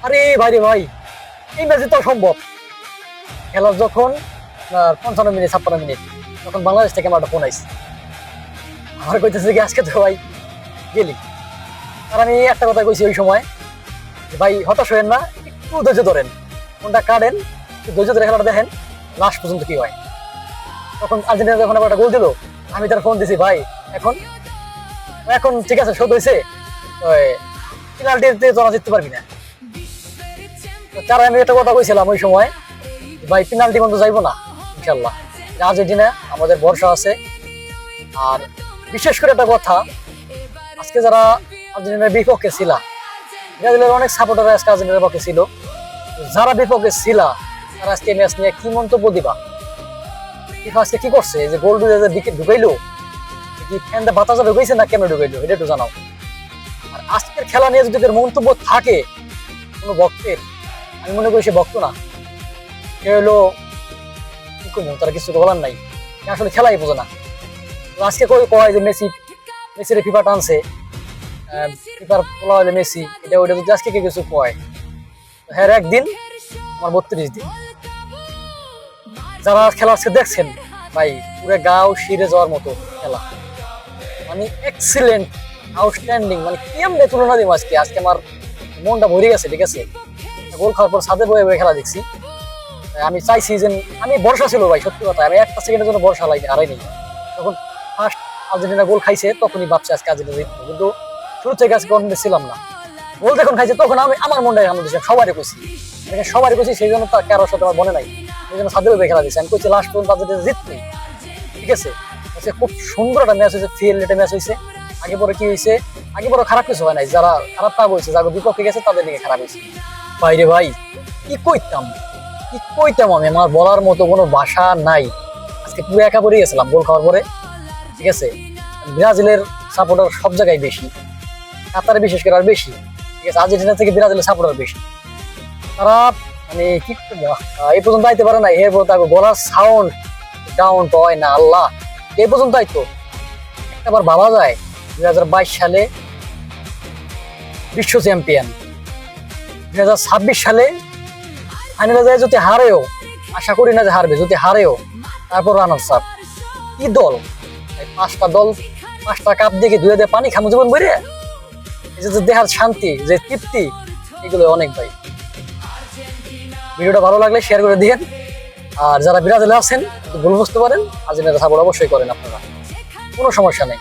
আরে ভাই রে ভাই, এই ম্যাচে তো সম্ভব। খেলার যখন 55 মিনিট 56 মিনিট, তখন বাংলাদেশ থেকে আমার একটা ফোন আইছে। আমার কইতেছে কি আজকে তো ভাই গেলি। আর আমি একটা কথা কইছি ওই সময়, যে ভাই হতাশ হয়েন না, একটু ধৈর্য ধরেন, ফোনটা কাটেন, একটু ধৈর্য ধরে খেলাটা দেখেন লাস্ট পর্যন্ত কি হয়। তখন আর্জেন্টিনা যখন আবার একটা গোল দিল, আমি তার ফোন দিছি, ভাই এখন এখন ঠিক আছে শোধ হয়েছে, পেনাল্টিতে তোরা জিততে পারবি না। তারা আমি একটা কথা কইছিলাম ওই সময়, ভাই পেনাল্টি পর্যন্ত যাইবো না ইনশাল্লাহ, আর্জেন্টিনা আমাদের ভরসা আছে। আর বিশেষ করে একটা কথা, আজকে যারা আর্জেন্টিনার বিপক্ষে ছিল, ব্রাজিলের অনেক সাপোর্টার আজকে আর্জেন্টিনার পক্ষে ছিল, যারা বিপক্ষে ছিল তারা আজকে ম্যাচ নিয়ে কি মন্তব্য দিবা? ফিফা আজকে কি করছে, যে গোল দিকে ঢুকাইলো, কি ফ্যানটা বাতাসা ঢুকাইছে না কেন ঢুকাইলো, এটা একটু জানাও। আর আজকের খেলা নিয়ে যদি মন্তব্য থাকে কোনো ভক্তের, আমি মনে করি সে ভক্ত না, সে হলো কি করবো, তারা কিছু বলার নাই, আসলে খেলাই বোঝে না। আজকে কয় যে মেসির ফিফা টানছে, ফিফার বলা হলে মেসি, এটা ওইটা যদি আজকে কিছু কয়, হ্যাঁ একদিন আমার 32 দিন। যারা খেলা আজকে দেখছেন ভাই, পুরো গাও শিরে যাওয়ার মতো খেলা, মানে এক্সিলেন্ট, আউটস্ট্যান্ডিং, মানে কেমনে তুলনা দিব আজকে। আজকে আমার মনটা ভরে গেছে, ঠিক আছে। গোল খাওয়ার পর ছাদে বয়ে বয়ে খেলা দেখছি। আমি চাইছি যে, আমি ভরসা ছিল ভাই, সত্যি কথা, আমি একটা সেকেন্ডের জন্য ভরসা হারাইনি। তখন ফার্স্ট আর্জেন্টিনা গোল খাইছে তখনই ভাবছি আজকে আর্জেন্টিনা জিতবে, কিন্তু শুরু থেকে আজকে কনফিডেন্স ছিলাম না। গোল যখন খাইছে তখন আমি আমার মনটাই আমাদের সবারই কইছি, সবারই কইছি, সেই জন্য তো কারোর সাথে আমার মনে নাই, সেই জন্য ছাদে বয়ে খেলা দিচ্ছি। আমি কইছি লাস্ট পর্যন্ত আর্জেন্টিনা জিতবে, ঠিক আছে। খুব সুন্দর একটা ম্যাচ হয়েছে, ফিল একটা ম্যাচ হয়েছে। আগে পরে কি হয়েছে, আগে পরে খারাপ কিছু হয় নাই, যারা খারাপ তা বলছে, যারা বিপক্ষে গেছে তাদের দিকে খারাপ হয়েছে। বাইরে ভাই কি কইতাম, কি কইতাম, আমি আমার বলার মতো কোনো ভাষা নাই। আজকে পুরো একা পড়ে গেছিলাম গোল খাওয়ার পরে, ঠিক আছে। ব্রাজিলের সাপোর্টার সব জায়গায় বেশি, কাতারে বিশেষ করে আর বেশি, ঠিক আছে। আর্জেন্টিনা থেকে ব্রাজিলের সাপোর্টার বেশি। তারা মানে কি এই পর্যন্ত আইতে পারে না, এরপর তাকে গলার সাউন্ড ডাউন হয় না, আল্লাহ এই পর্যন্ত আইতো। একবার ভাবা যায় 2022 সালে বিশ্ব চ্যাম্পিয়ন, 2026 সালে ফাইনালে যায় যদি হারেও, আশা করি না যে হারবে, যদি হারেও তারপর রানার্স আপ। কি দল, 5টা দল 5টা কাপ দেখে 2 দিয়ে পানি খামো জীবন বইরে, এই যে দেহার শান্তি, যে তৃপ্তি, এগুলো অনেক ভাই। ভিডিওটা ভালো লাগলে শেয়ার করে দিয়েন। আর যারা ব্রাজিলে আছেন ভুল বুঝতে পারেন, আর্জেন্টিনা সাপোর্ট অবশ্যই করেন আপনারা, কোনো সমস্যা নেই।